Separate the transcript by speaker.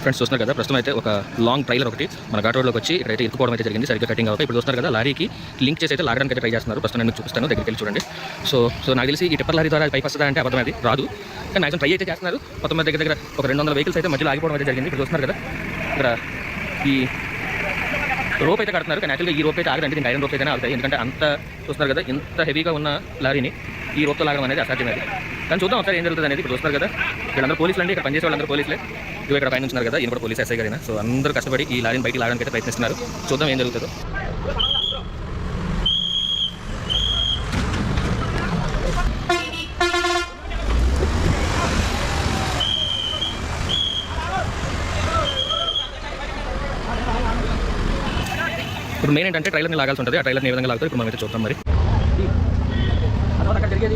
Speaker 1: Friends చూస్తున్నారు కదా, ప్రస్తుతం అయితే ఒక లాంగ్ ట్రైలర్ ఒకటి మన ఘాట్ రోడ్లోకి వచ్చి ఇక్కడైతే ఇరుక్కుపోవడం అయితే జరిగింది, సరిగ్గా కటింగ్ అవుతాయి. ఇప్పుడు చూస్తున్నారు కదా, లారీకి లింక్ చేసి అయితే లాగడానికి అయితే ట్రై చేస్తున్నారు. ప్రస్తుతం నేను చూపిస్తాను, దగ్గరికి వెళ్ళి చూడండి. సో నాకు తెలిసి ఈ టిప్పర్ లారీ ద్వారా పైకి వస్తుందా అంటే అబద్ధం, అది రాదు. కానీ మ్యాక్సిమం ట్రై అయితే చేస్తున్నారు. మొత్తం దగ్గర ఒక 200 వెహికల్స్ అయితే మధ్యలో ఆగిపోవడం అయితే జరిగింది. ఇప్పుడు చూస్తున్నారు కదా, ఇక్కడ ఈ రోప్ అయితే కడుతున్నారు. కానీ యాక్చువల్గా ఈ రోప్ అయితే ఆగదండి, దీనికి ఐరన్ రోప్ అయితే ఆగుతాయి. ఎందుకంటే అంత చూస్తున్నారు కదా, ఇంత హెవీగా ఉన్న లారీని ఈ రోప్తో లాగడం అనేది అసాధ్యమే. కానీ చూద్దాం ఒకసారి ఏం జరుగుతుంది అనేది. ఇప్పుడు చూస్తున్నారు కదా, వీళ్ళందరూ పోలీసులు అండి, ఇక్కడ పనిచేసే వాళ్ళందరూ పోలీసులే. ఇవి ఇక్కడ పైన ఉన్నారు కదా, ఈయన కూడా పోలీస్ ఎస్ఐ గారైనా. సో అందరూ కష్టపడి ఈ లారీని బయటికి లాగడానికి అయితే ప్రయత్నిస్తున్నారు. చూద్దాం ఏం జరుగుతుందో. ఇప్పుడు మెయిన్ ఏంటంటే ట్రైలర్ని లాగాల్సి ఉంటుంది. ఆ ట్రైలర్ని ఏ విధంగా లాగుతారు ఇప్పుడు మనం అయితే చూద్దాం. మరి జరిగేది